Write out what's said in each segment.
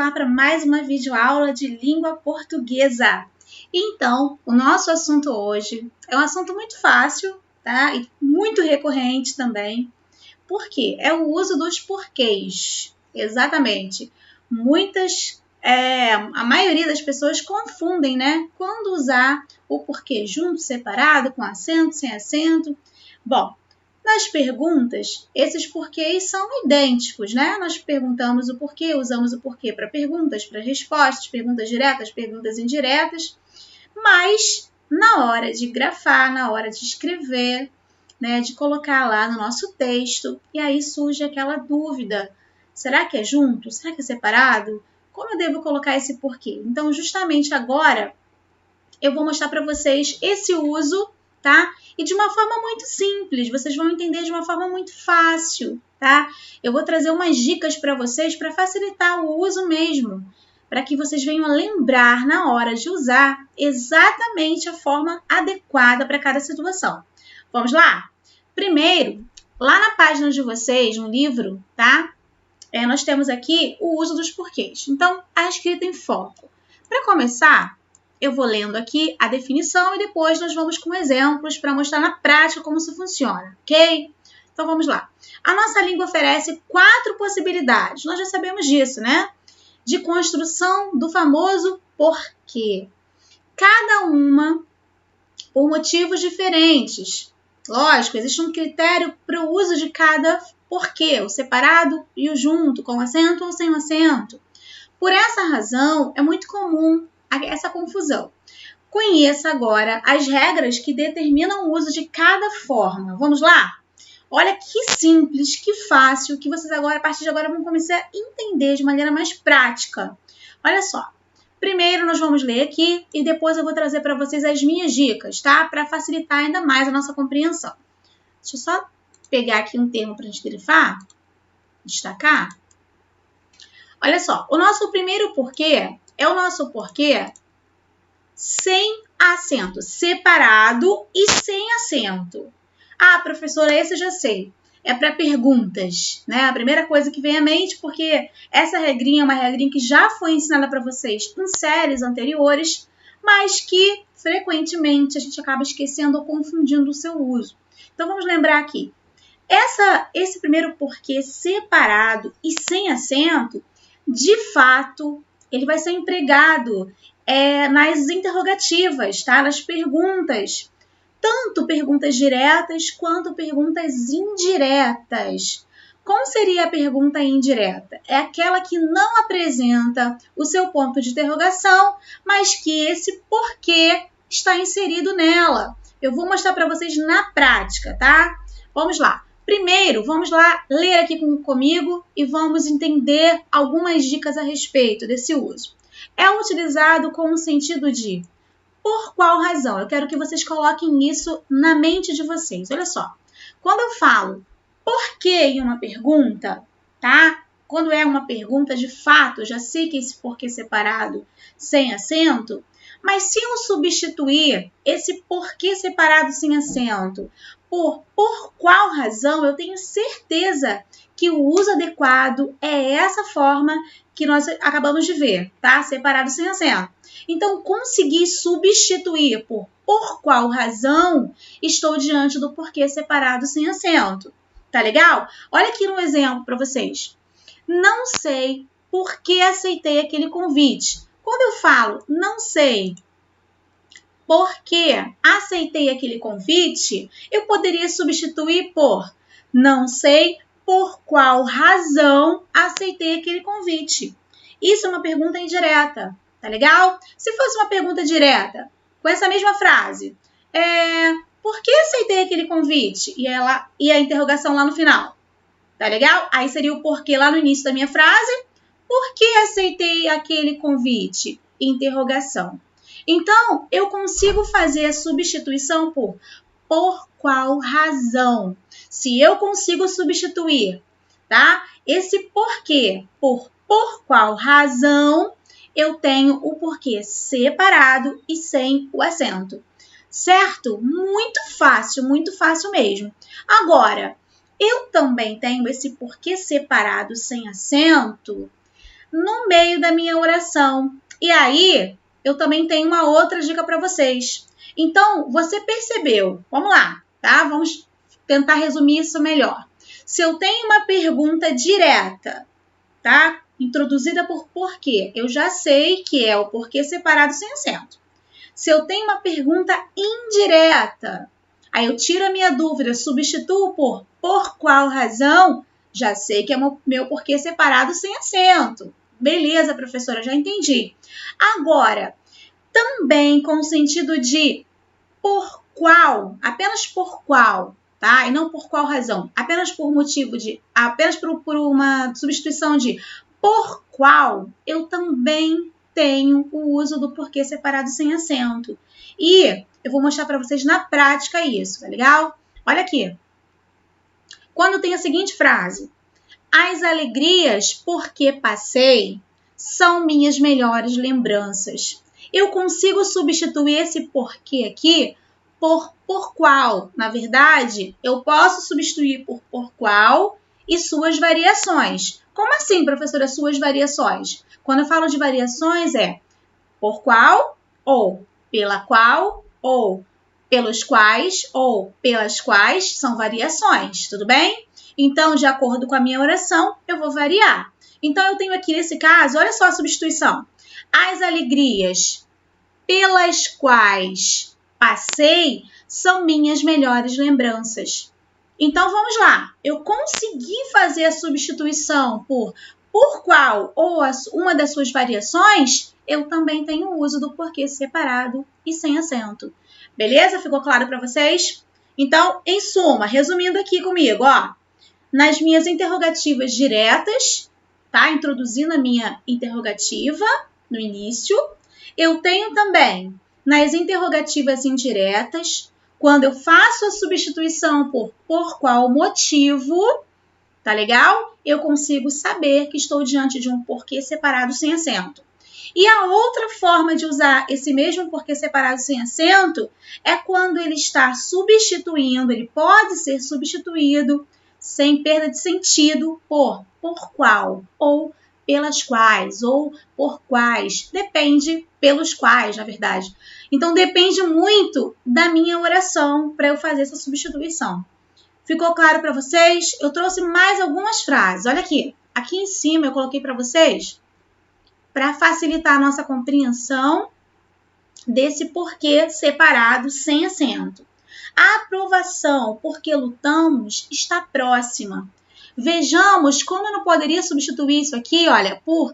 lá para mais uma videoaula de língua portuguesa. Então, o nosso assunto hoje é um assunto muito fácil, tá? E muito recorrente também. Por quê? É o uso dos porquês. Exatamente. A maioria das pessoas confundem, né? Quando usar o porquê junto, separado, com acento, sem acento. Bom, nas perguntas, esses porquês são idênticos, né? Nós perguntamos o porquê, usamos o porquê para perguntas, para respostas, perguntas diretas, perguntas indiretas, mas na hora de grafar, na hora de escrever, né, de colocar lá no nosso texto, e aí surge aquela dúvida: será que é junto? Será que é separado? Como eu devo colocar esse porquê? Então, justamente agora, eu vou mostrar para vocês esse uso, tá? E de uma forma muito simples, vocês vão entender de uma forma muito fácil, tá? Eu vou trazer umas dicas para vocês para facilitar o uso mesmo, para que vocês venham a lembrar na hora de usar exatamente a forma adequada para cada situação. Vamos lá? Primeiro, lá na página de vocês, no livro, tá? Nós temos aqui o uso dos porquês. Então, a escrita em foco. Para começar, eu vou lendo aqui a definição e depois nós vamos com exemplos para mostrar na prática como isso funciona, ok? Então, vamos lá. A nossa língua oferece 4 possibilidades. Nós já sabemos disso, né? De construção do famoso porquê. Cada uma por motivos diferentes. Lógico, existe um critério para o uso de cada porquê, o separado e o junto, com acento ou sem acento. Por essa razão, é muito comum essa confusão. Conheça agora as regras que determinam o uso de cada forma. Vamos lá? Olha que simples, que fácil, que vocês agora, a partir de agora, vão começar a entender de maneira mais prática. Olha só. Primeiro, nós vamos ler aqui e depois eu vou trazer para vocês as minhas dicas, tá? Para facilitar ainda mais a nossa compreensão. Deixa eu só pegar aqui um termo para a gente grifar, destacar. Olha só, o nosso primeiro porquê é o nosso porquê sem acento, separado e sem acento. Ah, professora, esse eu já sei. É para perguntas, né? A primeira coisa que vem à mente, porque essa regrinha é uma regrinha que já foi ensinada para vocês em séries anteriores, mas que frequentemente a gente acaba esquecendo ou confundindo o seu uso. Então vamos lembrar aqui. Esse primeiro porquê separado e sem acento, de fato, ele vai ser empregado nas interrogativas, tá? Nas perguntas. Tanto perguntas diretas quanto perguntas indiretas. Como seria a pergunta indireta? É aquela que não apresenta o seu ponto de interrogação, mas que esse porquê está inserido nela. Eu vou mostrar para vocês na prática, tá? Vamos lá. Primeiro, vamos lá ler aqui comigo e vamos entender algumas dicas a respeito desse uso. É utilizado com o sentido de por qual razão? Eu quero que vocês coloquem isso na mente de vocês. Olha só. Quando eu falo por que em uma pergunta, tá? Quando é uma pergunta, de fato, eu já sei que esse porquê separado sem acento, mas se eu substituir esse porquê separado sem acento por qual razão, eu tenho certeza que o uso adequado é essa forma que nós acabamos de ver, tá? Separado sem acento. Então, conseguir substituir por qual razão, estou diante do porquê separado sem acento. Tá legal? Olha aqui um exemplo para vocês. Não sei por que aceitei aquele convite. Quando eu falo não sei por que aceitei aquele convite, eu poderia substituir por não sei por qual razão aceitei aquele convite. Isso é uma pergunta indireta. Tá legal? Se fosse uma pergunta direta, com essa mesma frase, por que aceitei aquele convite? E a interrogação lá no final. Tá legal? Aí seria o porquê lá no início da minha frase. Por que aceitei aquele convite? Interrogação. Então, eu consigo fazer a substituição por qual razão? Se eu consigo substituir, tá? Esse porquê por qual razão, eu tenho o porquê separado e sem o acento. Certo? Muito fácil mesmo. Agora, eu também tenho esse porquê separado sem acento no meio da minha oração. E aí, eu também tenho uma outra dica para vocês. Então, você percebeu? Vamos lá, tá? Vamos tentar resumir isso melhor. Se eu tenho uma pergunta direta, tá? Introduzida por porquê, eu já sei que é o porquê separado sem acento. Se eu tenho uma pergunta indireta, aí eu tiro a minha dúvida, substituo por qual razão, já sei que é meu porquê separado sem acento. Beleza, professora, já entendi. Agora, também com o sentido de por qual, apenas por qual, tá? E não por qual razão, apenas por motivo de, apenas por uma substituição de por qual, eu também tenho o uso do porquê separado sem acento. E eu vou mostrar para vocês na prática isso, tá legal? Olha aqui. Quando tem a seguinte frase: as alegrias por que passei são minhas melhores lembranças. Eu consigo substituir esse porquê aqui por qual. Na verdade, eu posso substituir por qual e suas variações. Como assim, professora, suas variações? Quando eu falo de variações, é por qual, ou pela qual, ou pelos quais, ou pelas quais, são variações, tudo bem? Então, de acordo com a minha oração, eu vou variar. Então, eu tenho aqui, nesse caso, olha só a substituição. As alegrias pelas quais passei são minhas melhores lembranças. Então, vamos lá. Eu consegui fazer a substituição por qual ou uma das suas variações, eu também tenho o uso do porquê separado e sem acento. Beleza? Ficou claro para vocês? Então, em suma, resumindo aqui comigo, ó. Nas minhas interrogativas diretas, tá? Introduzindo a minha interrogativa no início. Eu tenho também nas interrogativas indiretas, quando eu faço a substituição por qual motivo, tá legal? Eu consigo saber que estou diante de um porquê separado sem acento. E a outra forma de usar esse mesmo porquê separado sem acento é quando ele está substituindo, ele pode ser substituído sem perda de sentido por qual, ou pelas quais, ou por quais. Depende pelos quais, na verdade. Então, depende muito da minha oração para eu fazer essa substituição. Ficou claro para vocês? Eu trouxe mais algumas frases. Olha aqui. Aqui em cima eu coloquei para vocês para facilitar a nossa compreensão desse porquê separado sem acento. A aprovação por que lutamos está próxima. Vejamos como eu não poderia substituir isso aqui, olha, por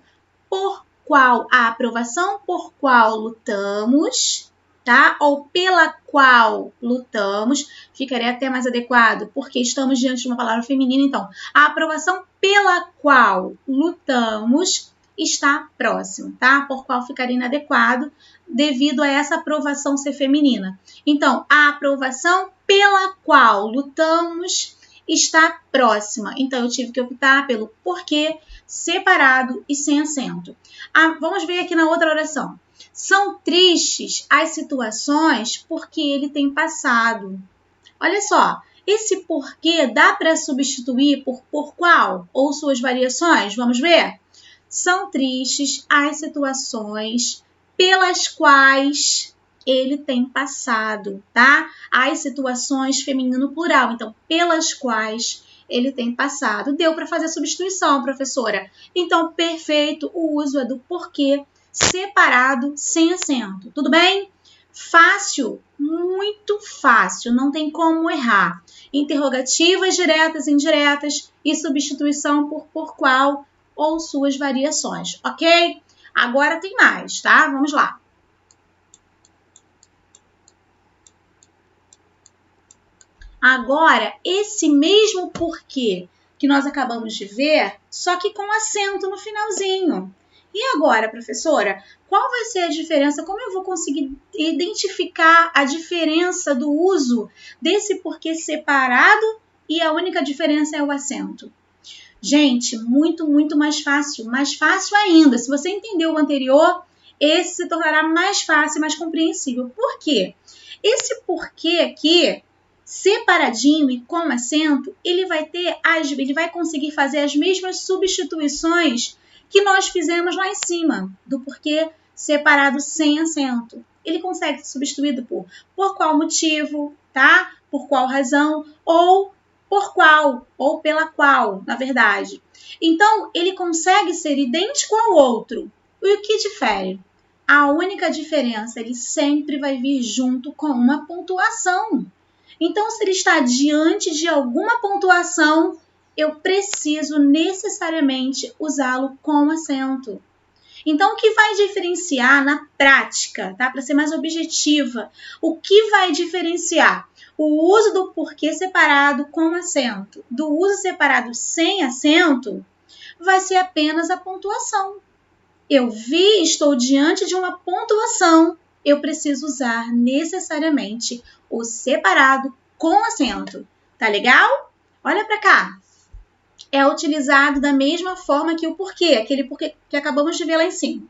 qual, a aprovação por qual lutamos, tá? Ou pela qual lutamos, ficaria até mais adequado, porque estamos diante de uma palavra feminina, então, a aprovação pela qual lutamos está próximo, tá? Por qual ficaria inadequado devido a essa aprovação ser feminina. Então, a aprovação pela qual lutamos está próxima. Então, eu tive que optar pelo porquê separado e sem acento. Vamos ver aqui na outra oração. São tristes as situações porque ele tem passado. Olha só, esse porquê dá para substituir por qual ou suas variações? Vamos ver? São tristes as situações pelas quais ele tem passado, tá? As situações feminino plural, então, pelas quais ele tem passado. Deu para fazer a substituição, professora. Então, perfeito, o uso é do porquê separado, sem acento. Tudo bem? Fácil, muito fácil, não tem como errar. Interrogativas diretas, indiretas e substituição por qual ou suas variações, ok? Agora tem mais, tá? Vamos lá. Agora, esse mesmo porquê que nós acabamos de ver, só que com acento no finalzinho. E agora, professora, qual vai ser a diferença? Como eu vou conseguir identificar a diferença do uso desse porquê separado e a única diferença é o acento? Gente, muito, muito mais fácil. Mais fácil ainda. Se você entendeu o anterior, esse se tornará mais fácil e mais compreensível. Por quê? Esse porquê aqui, separadinho e com acento, ele vai conseguir fazer as mesmas substituições que nós fizemos lá em cima, do porquê separado sem acento. Ele consegue ser substituído por qual motivo, tá? Por qual razão, ou por qual, ou pela qual, na verdade. Então, ele consegue ser idêntico ao outro. E o que difere? A única diferença, ele sempre vai vir junto com uma pontuação. Então, se ele está diante de alguma pontuação, eu preciso necessariamente usá-lo com acento. Então, o que vai diferenciar na prática, tá? Para ser mais objetiva, o que vai diferenciar o uso do porquê separado com acento do uso separado sem acento vai ser apenas a pontuação. Eu vi, estou diante de uma pontuação, eu preciso usar necessariamente o separado com acento. Tá legal? Olha para cá. É utilizado da mesma forma que o porquê, aquele porquê que acabamos de ver lá em cima.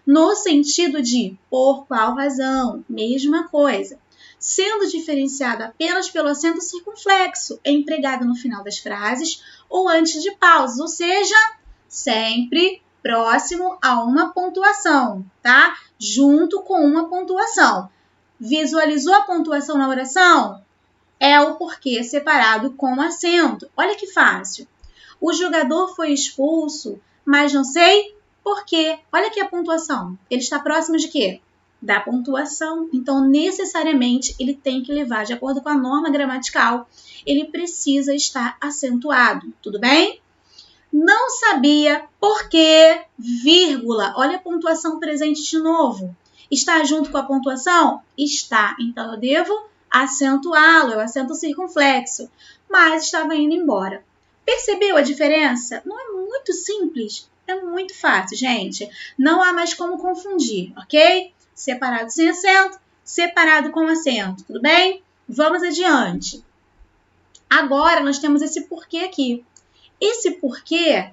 No sentido de por qual razão, mesma coisa. Sendo diferenciado apenas pelo acento circunflexo, é empregado no final das frases ou antes de pausas, ou seja, sempre próximo a uma pontuação, tá? Junto com uma pontuação. Visualizou a pontuação na oração? É o porquê separado com acento. Olha que fácil. O jogador foi expulso, mas não sei por quê. Olha aqui a pontuação. Ele está próximo de quê? Da pontuação. Então, necessariamente, ele tem que levar, de acordo com a norma gramatical, ele precisa estar acentuado. Tudo bem? Não sabia por quê, vírgula. Olha a pontuação presente de novo. Está junto com a pontuação? Está. Então, eu devo acentuá-lo. É o acento circunflexo. Mas estava indo embora. Percebeu a diferença? Não é muito simples, é muito fácil, gente. Não há mais como confundir, ok? Separado sem acento, separado com acento, tudo bem? Vamos adiante. Agora, nós temos esse porquê aqui. Esse porquê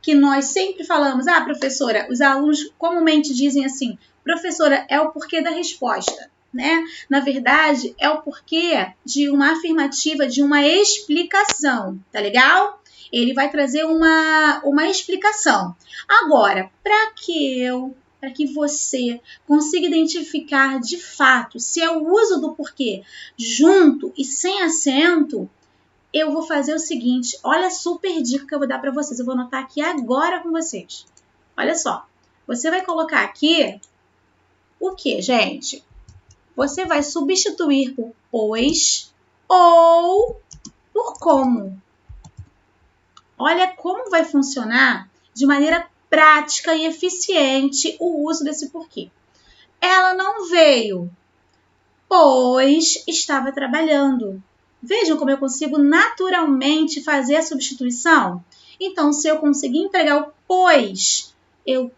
que nós sempre falamos, professora, os alunos comumente dizem assim, professora, é o porquê da resposta, né? Na verdade, é o porquê de uma afirmativa, de uma explicação, tá legal? Ele vai trazer uma explicação. Agora, para que você consiga identificar de fato se é o uso do porquê junto e sem acento, eu vou fazer o seguinte, olha a super dica que eu vou dar para vocês. Eu vou anotar aqui agora com vocês. Olha só, você vai colocar aqui o que, gente? Você vai substituir por pois ou por como. Olha como vai funcionar de maneira prática e eficiente o uso desse porquê. Ela não veio, pois estava trabalhando. Vejam como eu consigo naturalmente fazer a substituição? Então, se eu conseguir empregar o pois, eu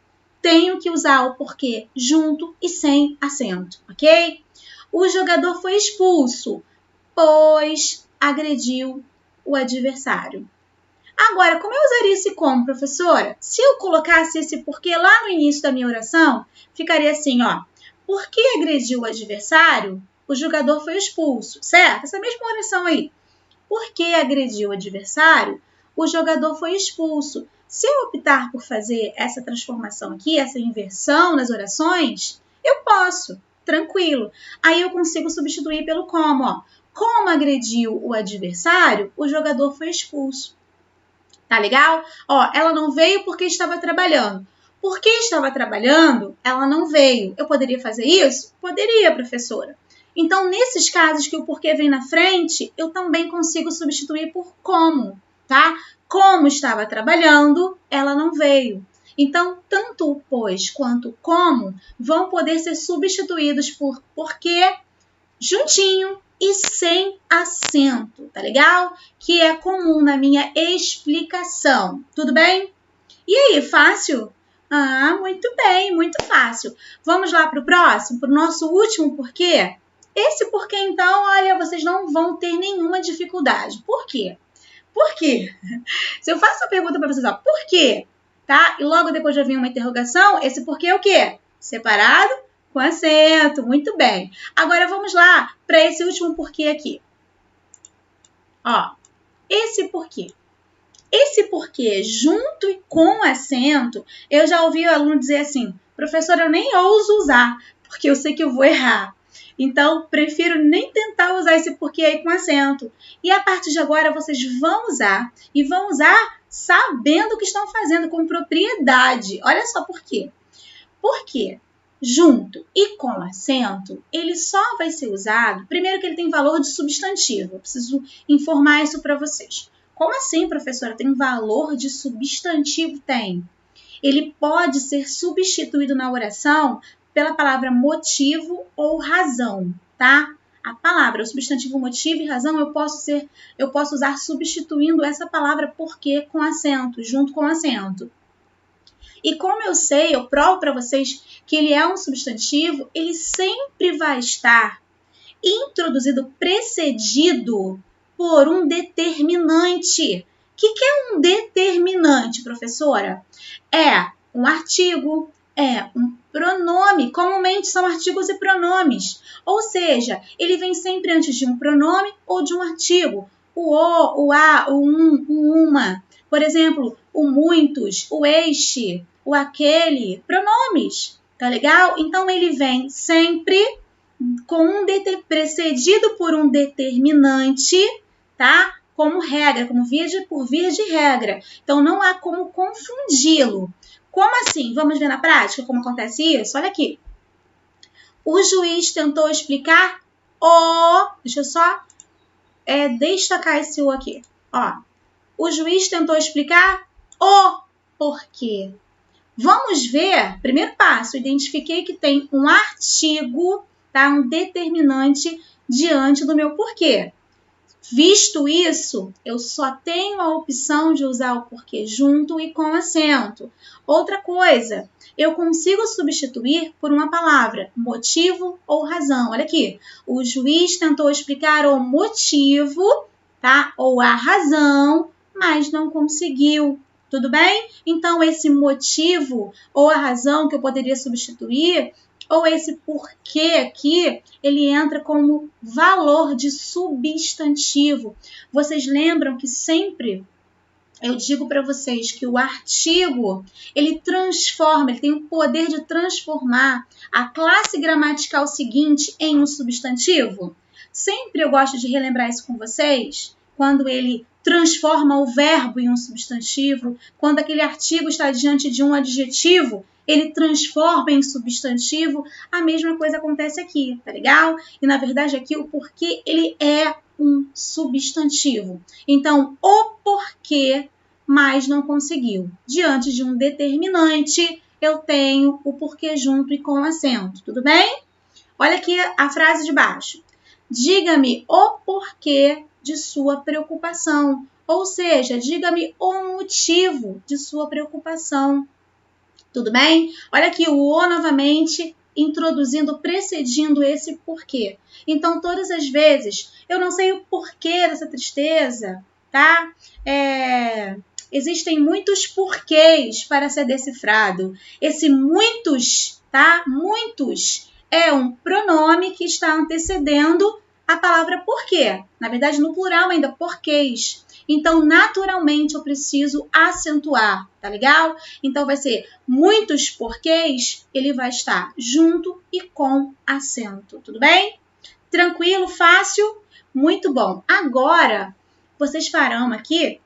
tenho que usar o porquê junto e sem acento, ok? O jogador foi expulso, pois agrediu o adversário. Agora, como eu usaria esse como, professora? Se eu colocasse esse porquê lá no início da minha oração, ficaria assim, ó. Porque agrediu o adversário, o jogador foi expulso, certo? Essa mesma oração aí. Porque agrediu o adversário, o jogador foi expulso. Se eu optar por fazer essa transformação aqui, essa inversão nas orações, eu posso, tranquilo. Aí eu consigo substituir pelo como, ó. Como agrediu o adversário, o jogador foi expulso. Tá legal? Ó, ela não veio porque estava trabalhando. Porque estava trabalhando, ela não veio. Eu poderia fazer isso? Poderia, professora. Então, nesses casos que o porquê vem na frente, eu também consigo substituir por como, tá? Como estava trabalhando, ela não veio. Então, tanto o pois quanto o como vão poder ser substituídos por porquê juntinho e sem acento, tá legal? Que é comum na minha explicação, tudo bem? E aí, fácil? Muito bem, muito fácil. Vamos lá para o próximo, para o nosso último porquê? Esse porquê, então, olha, vocês não vão ter nenhuma dificuldade. Por quê? Por quê? Se eu faço a pergunta para vocês, ó, por quê? Tá? E logo depois já vem uma interrogação, esse porquê é o quê? Separado com acento, muito bem. Agora vamos lá para esse último porquê aqui. Ó, esse porquê. Esse porquê junto e com acento, eu já ouvi o aluno dizer assim, professora, eu nem ouso usar, porque eu sei que eu vou errar. Então, prefiro nem tentar usar esse porquê aí com acento. E a partir de agora, vocês vão usar, e vão usar sabendo o que estão fazendo, com propriedade. Olha só por quê. Porque junto e com acento, ele só vai ser usado, primeiro que ele tem valor de substantivo. Eu preciso informar isso para vocês. Como assim, professora? Tem valor de substantivo? Tem. Ele pode ser substituído na oração pela palavra motivo ou razão, tá? A palavra, o substantivo motivo e razão, eu posso usar substituindo essa palavra porque com acento, junto com acento. E como eu sei, eu provo para vocês que ele é um substantivo, ele sempre vai estar introduzido, precedido por um determinante. O que é um determinante, professora? É um artigo, é um pronome. Comumente são artigos e pronomes. Ou seja, ele vem sempre antes de um pronome ou de um artigo. O o a, o o uma. Por exemplo, o muitos, o este, o aquele. Pronomes. Tá legal? Então, ele vem sempre precedido por um determinante, tá? Como regra, por via de regra. Então, não há como confundi-lo. Como assim? Vamos ver na prática como acontece isso? Olha aqui. O juiz tentou explicar o... Deixa eu só destacar esse o aqui. Ó. O juiz tentou explicar o porquê. Vamos ver, primeiro passo, identifiquei que tem um artigo, tá? Um determinante diante do meu porquê. Visto isso, eu só tenho a opção de usar o porquê junto e com acento. Outra coisa, eu consigo substituir por uma palavra, motivo ou razão. Olha aqui, o juiz tentou explicar o motivo, tá? Ou a razão, mas não conseguiu. Tudo bem? Então, esse motivo ou a razão que eu poderia substituir, ou esse porquê aqui, ele entra como valor de substantivo. Vocês lembram que sempre eu digo para vocês que o artigo, ele transforma, ele tem o poder de transformar a classe gramatical seguinte em um substantivo? Sempre eu gosto de relembrar isso com vocês, quando ele transforma o verbo em um substantivo, quando aquele artigo está diante de um adjetivo, ele transforma em substantivo, a mesma coisa acontece aqui, tá legal? E na verdade aqui o porquê, ele é um substantivo. Então, o porquê, mas não conseguiu. Diante de um determinante, eu tenho o porquê junto e com acento, tudo bem? Olha aqui a frase de baixo. Diga-me o porquê de sua preocupação, ou seja, diga-me o motivo de sua preocupação. Tudo bem? Olha aqui o o novamente, introduzindo, precedindo esse porquê. Então, todas as vezes, eu não sei o porquê dessa tristeza, tá? Existem muitos porquês para ser decifrado. Esse muitos, tá? Muitos é um pronome que está antecedendo a palavra porquê. Na verdade, no plural ainda, porquês. Então, naturalmente, eu preciso acentuar, tá legal? Então, vai ser muitos porquês, ele vai estar junto e com acento, tudo bem? Tranquilo, fácil? Muito bom. Agora, vocês farão aqui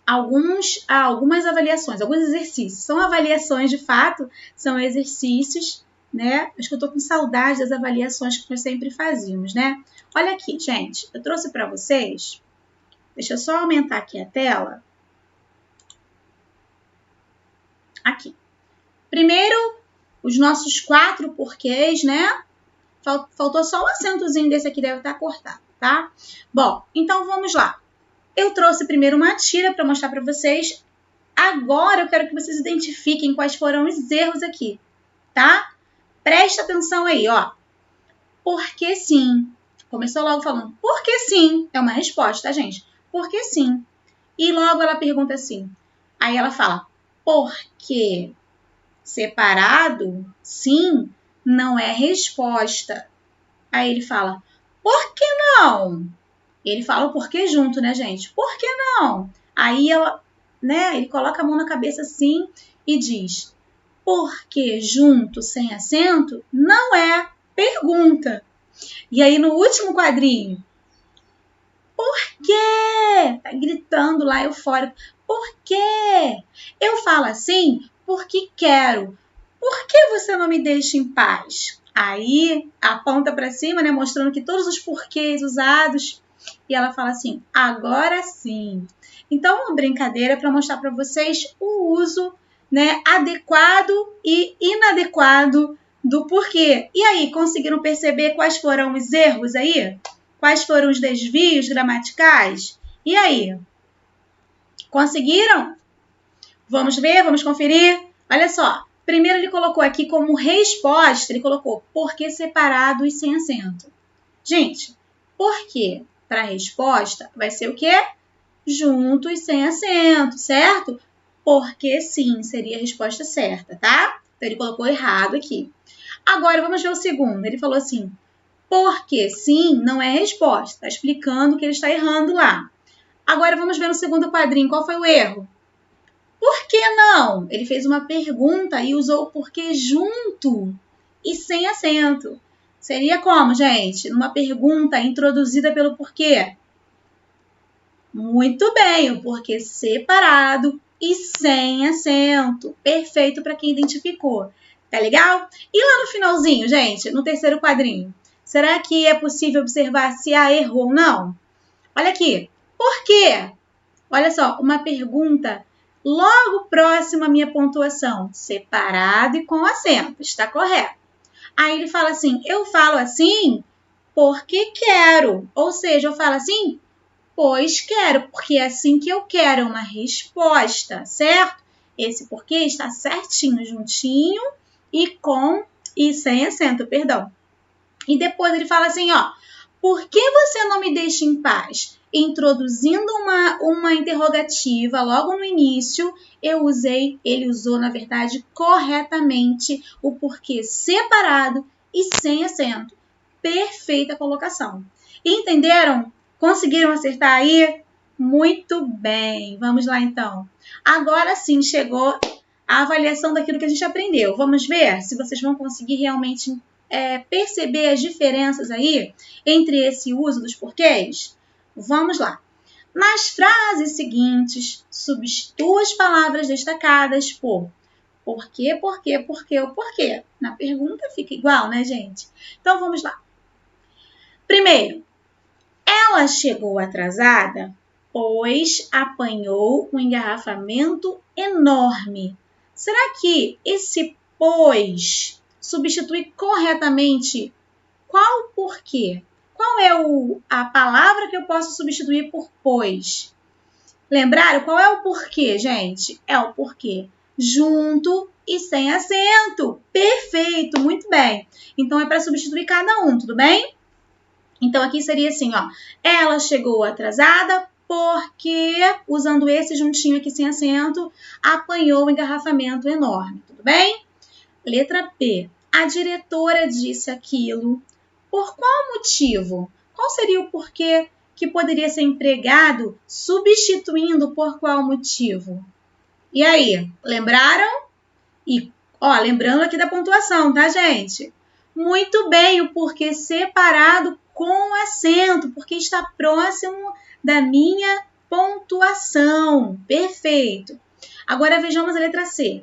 algumas avaliações, alguns exercícios. São avaliações, de fato, são exercícios, né? Acho que eu tô com saudade das avaliações que nós sempre fazíamos, né? Olha aqui, gente, eu trouxe para vocês. Deixa eu só aumentar aqui a tela. Aqui. Primeiro, os nossos 4 porquês, né? Faltou só um acentozinho desse aqui, deve estar cortado, tá? Bom, então vamos lá. Eu trouxe primeiro uma tira para mostrar para vocês. Agora eu quero que vocês identifiquem quais foram os erros aqui, tá? Presta atenção aí, ó. Porque sim. Começou logo falando, porque sim. É uma resposta, tá, gente? Porque sim. E logo ela pergunta assim. Aí ela fala, porque separado, sim, não é resposta. Aí ele fala, por que não? Ele fala o porquê junto, né, gente? Por que não? Aí ela, né, ele coloca a mão na cabeça assim e diz: porque junto sem acento não é pergunta. E aí no último quadrinho, por quê? Tá gritando lá eufórico. Por quê? Eu falo assim porque quero. Por que você não me deixa em paz? Aí aponta para cima, né, mostrando que todos os porquês usados. E ela fala assim: agora sim. Então, uma brincadeira para mostrar para vocês o uso, né, adequado e inadequado do porquê. E aí, conseguiram perceber quais foram os erros aí? Quais foram os desvios gramaticais? E aí? Conseguiram? Vamos ver, vamos conferir? Olha só. Primeiro ele colocou aqui como resposta, ele colocou porquê separado e sem acento. Gente, porquê para resposta vai ser o quê? Junto e sem acento, certo? Porque sim, seria a resposta certa, tá? Então ele colocou errado aqui. Agora vamos ver o segundo. Ele falou assim: porque sim não é resposta. Está explicando que ele está errando lá. Agora vamos ver no segundo quadrinho. Qual foi o erro? Por que não? Ele fez uma pergunta e usou o porquê junto e sem acento. Seria como, gente? Numa pergunta introduzida pelo porquê. Muito bem, o porquê separado e sem acento. Perfeito para quem identificou. Tá legal? E lá no finalzinho, gente, no terceiro quadrinho, será que é possível observar se há erro ou não? Olha aqui. Por quê? Olha só, uma pergunta logo próximo à minha pontuação. Separado e com acento. Está correto. Aí ele fala assim, eu falo assim porque quero. Ou seja, eu falo assim, pois quero, porque é assim que eu quero. É uma resposta, certo? Esse porquê está certinho, juntinho e sem acento, perdão. E depois ele fala assim, ó, por que você não me deixa em paz? Introduzindo uma interrogativa logo no início, ele usou, na verdade, corretamente o porquê separado e sem acento. Perfeita colocação. Entenderam? Conseguiram acertar aí? Muito bem. Vamos lá, então. Agora sim, chegou a avaliação daquilo que a gente aprendeu. Vamos ver se vocês vão conseguir realmente perceber as diferenças aí entre esse uso dos porquês? Vamos lá. Nas frases seguintes, substitua as palavras destacadas por porquê, porquê, porquê ou porquê. Na pergunta fica igual, né, gente? Então, vamos lá. Primeiro, ela chegou atrasada, pois apanhou um engarrafamento enorme. Será que esse pois substitui corretamente qual porquê? Qual é a palavra que eu posso substituir por pois? Lembraram? Qual é o porquê, gente? É o porquê junto e sem acento. Perfeito, muito bem. Então, é para substituir cada um, tudo bem? Então, aqui seria assim, ó. Ela chegou atrasada porque, usando esse juntinho aqui sem acento, apanhou um engarrafamento enorme, tudo bem? Letra B. A diretora disse aquilo. Por qual motivo? Qual seria o porquê que poderia ser empregado substituindo por qual motivo? E aí, lembraram? E, ó, lembrando aqui da pontuação, tá, gente? Muito bem, o porquê separado com acento, porque está próximo da minha pontuação. Perfeito. Agora vejamos a letra C.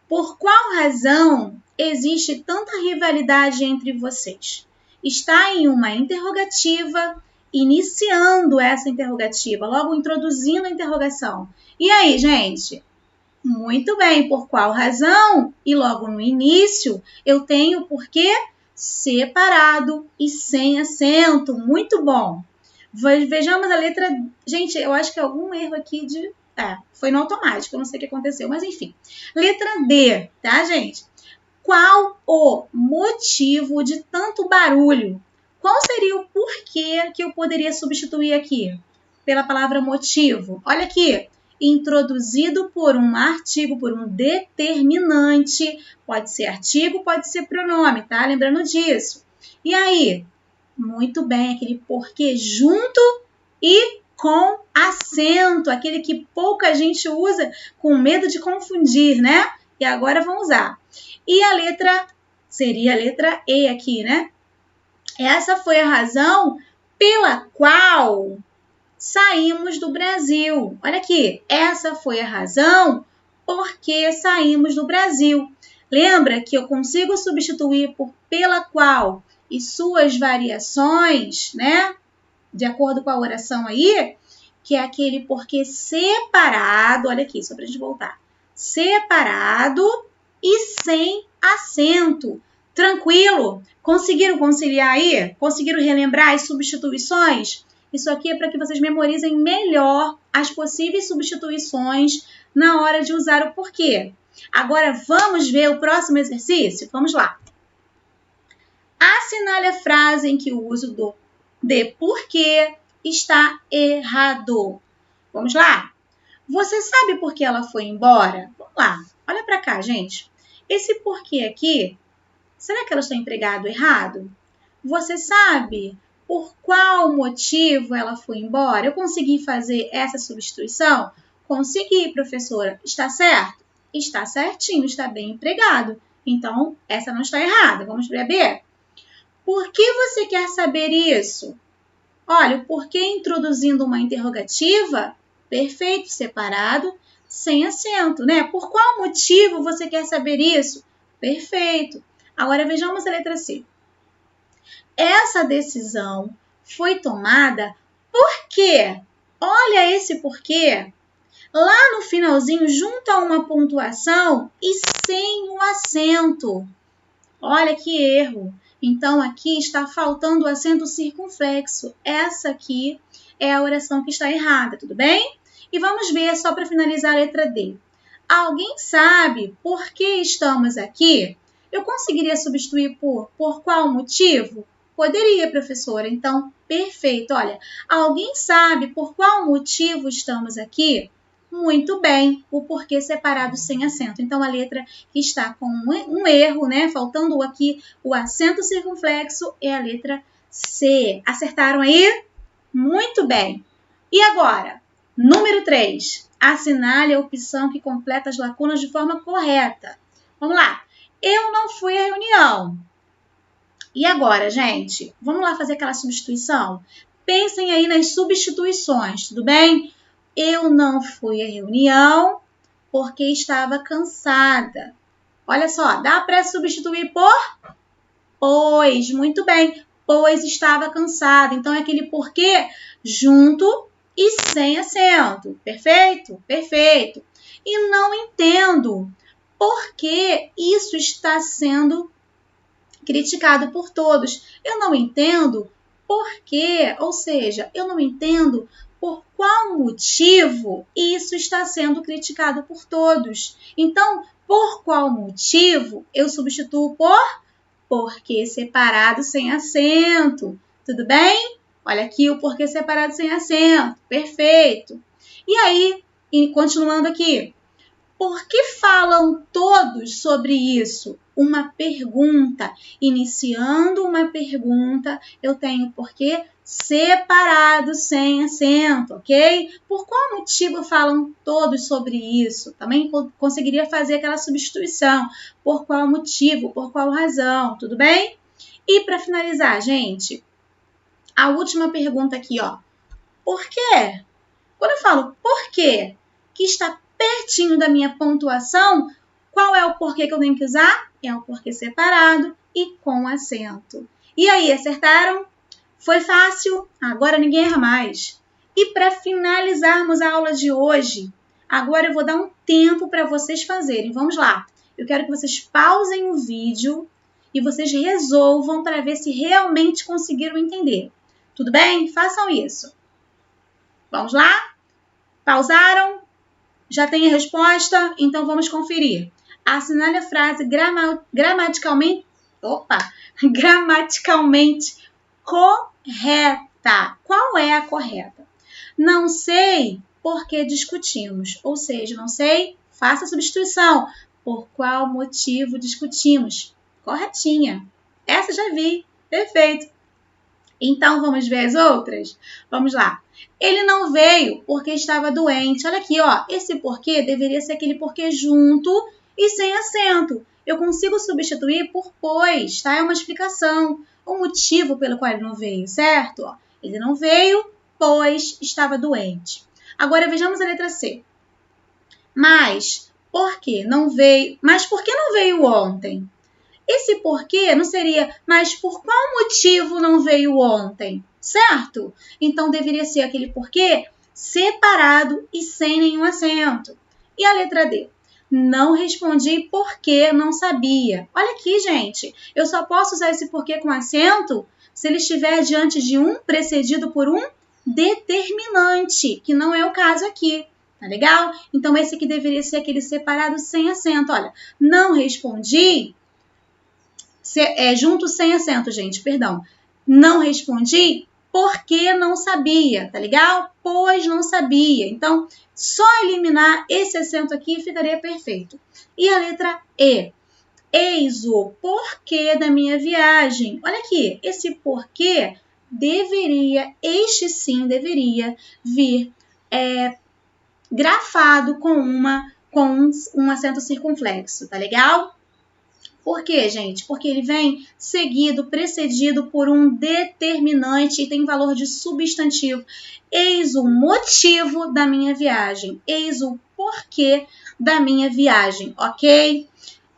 Por qual razão existe tanta rivalidade entre vocês? Está em uma interrogativa, iniciando essa interrogativa, logo introduzindo a interrogação. E aí, gente? Muito bem, por qual razão? E logo no início, eu tenho o porquê separado e sem acento. Muito bom. Vejamos a letra... Gente, eu acho que é algum erro aqui de... foi no automático, eu não sei o que aconteceu, mas enfim. Letra D, tá, gente? Qual o motivo de tanto barulho? Qual seria o porquê que eu poderia substituir aqui? Pela palavra motivo. Olha aqui. Introduzido por um artigo, por um determinante. Pode ser artigo, pode ser pronome, tá? Lembrando disso. E aí? Muito bem, aquele porquê junto e com acento, aquele que pouca gente usa com medo de confundir, né? E agora vamos usar. E a letra, seria a letra E aqui, né? Essa foi a razão pela qual saímos do Brasil. Olha aqui, essa foi a razão porque saímos do Brasil. Lembra que eu consigo substituir por pela qual e suas variações, né? De acordo com a oração aí, que é aquele porquê separado, olha aqui, só para a gente voltar. Separado e sem acento. Tranquilo? Conseguiram conciliar aí? Conseguiram relembrar as substituições? Isso aqui é para que vocês memorizem melhor as possíveis substituições na hora de usar o porquê. Agora vamos ver o próximo exercício? Vamos lá. Assinale a frase em que o uso do de porquê está errado. Vamos lá? Você sabe por que ela foi embora? Vamos lá. Olha para cá, gente. Esse porquê aqui, será que ela está empregado errado? Você sabe por qual motivo ela foi embora? Eu consegui fazer essa substituição? Consegui, professora. Está certo? Está certinho, está bem empregado. Então, essa não está errada. Vamos para a B. Por que você quer saber isso? Olha, o porquê introduzindo uma interrogativa, perfeito, separado, sem acento, né? Por qual motivo você quer saber isso? Perfeito. Agora vejamos a letra C. Essa decisão foi tomada por quê? Olha esse porquê. Lá no finalzinho, junto a uma pontuação e sem o acento. Olha que erro. Então, aqui está faltando o acento circunflexo. Essa aqui é a oração que está errada, tudo bem? E vamos ver, só para finalizar a letra D. Alguém sabe por que estamos aqui? Eu conseguiria substituir por qual motivo? Poderia, professora. Então, perfeito. Olha, alguém sabe por qual motivo estamos aqui? Muito bem, o porquê separado sem acento. Então, a letra que está com um erro, né? Faltando aqui o acento circunflexo é a letra C. Acertaram aí? Muito bem. E agora, número 3. Assinale a opção que completa as lacunas de forma correta. Vamos lá. Eu não fui à reunião. E agora, gente? Vamos lá fazer aquela substituição? Pensem aí nas substituições, tudo bem? Eu não fui à reunião porque estava cansada. Olha só, dá para substituir por pois. Muito bem, pois estava cansada. Então, é aquele porquê junto e sem acento. Perfeito? Perfeito. E não entendo por que isso está sendo criticado por todos. Eu não entendo por quê, ou seja, eu não entendo por qual motivo isso está sendo criticado por todos. Então, por qual motivo eu substituo por porquê separado sem acento. Tudo bem? Olha aqui o porquê separado sem acento. Perfeito. E aí, continuando aqui. Por que falam todos sobre isso? Uma pergunta. Iniciando uma pergunta, eu tenho porquê separado sem acento, ok? Por qual motivo falam todos sobre isso? Também conseguiria fazer aquela substituição. Por qual motivo? Por qual razão? Tudo bem? E para finalizar, gente, a última pergunta aqui, ó. Por quê? Quando eu falo por quê, que está pertinho da minha pontuação, qual é o porquê que eu tenho que usar? É o porquê separado e com acento. E aí, acertaram? Foi fácil? Agora ninguém erra mais. E para finalizarmos a aula de hoje, agora eu vou dar um tempo para vocês fazerem. Vamos lá. Eu quero que vocês pausem o vídeo e vocês resolvam para ver se realmente conseguiram entender. Tudo bem? Façam isso. Vamos lá? Pausaram? Já tem a resposta? Então vamos conferir. Assinale a frase gramaticalmente correta. Qual é a correta? Não sei porque discutimos. Ou seja, não sei, faça a substituição. Por qual motivo discutimos? Corretinha. Essa já vi. Perfeito. Então, vamos ver as outras? Vamos lá. Ele não veio porque estava doente. Olha aqui, ó. Esse porquê deveria ser aquele porquê junto e sem acento. Eu consigo substituir por pois, tá? É uma explicação, um motivo pelo qual ele não veio, certo? Ó, ele não veio pois estava doente. Agora, vejamos a letra C. Mas por que não veio ontem? Esse porquê não seria, mas por qual motivo não veio ontem? Certo? Então, deveria ser aquele porquê separado e sem nenhum acento. E a letra D? Não respondi porque não sabia. Olha aqui, gente. Eu só posso usar esse porquê com acento se ele estiver diante de um precedido por um determinante, que não é o caso aqui. Tá legal? Então, esse aqui deveria ser aquele separado sem acento. Olha, não respondi... junto sem acento, gente, perdão. Não respondi porque não sabia, tá legal? Pois não sabia. Então, só eliminar esse acento aqui ficaria perfeito. E a letra E. Eis o porquê da minha viagem. Olha aqui, esse porquê este sim deveria vir grafado com um acento circunflexo, tá legal? Por quê, gente? Porque ele vem seguido, precedido por um determinante e tem valor de substantivo. Eis o motivo da minha viagem. Eis o porquê da minha viagem, ok?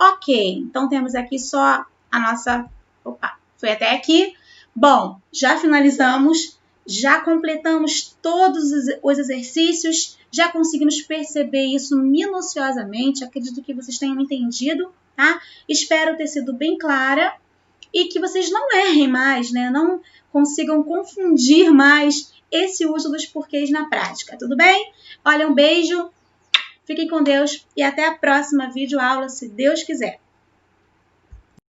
Ok, então temos aqui só a nossa... Opa, foi até aqui. Bom, já finalizamos, já completamos todos os exercícios, já conseguimos perceber isso minuciosamente. Acredito que vocês tenham entendido. Tá? Espero ter sido bem clara e que vocês não errem mais, né? Não consigam confundir mais esse uso dos porquês na prática, tudo bem? Olha, um beijo, fiquem com Deus e até a próxima videoaula, se Deus quiser.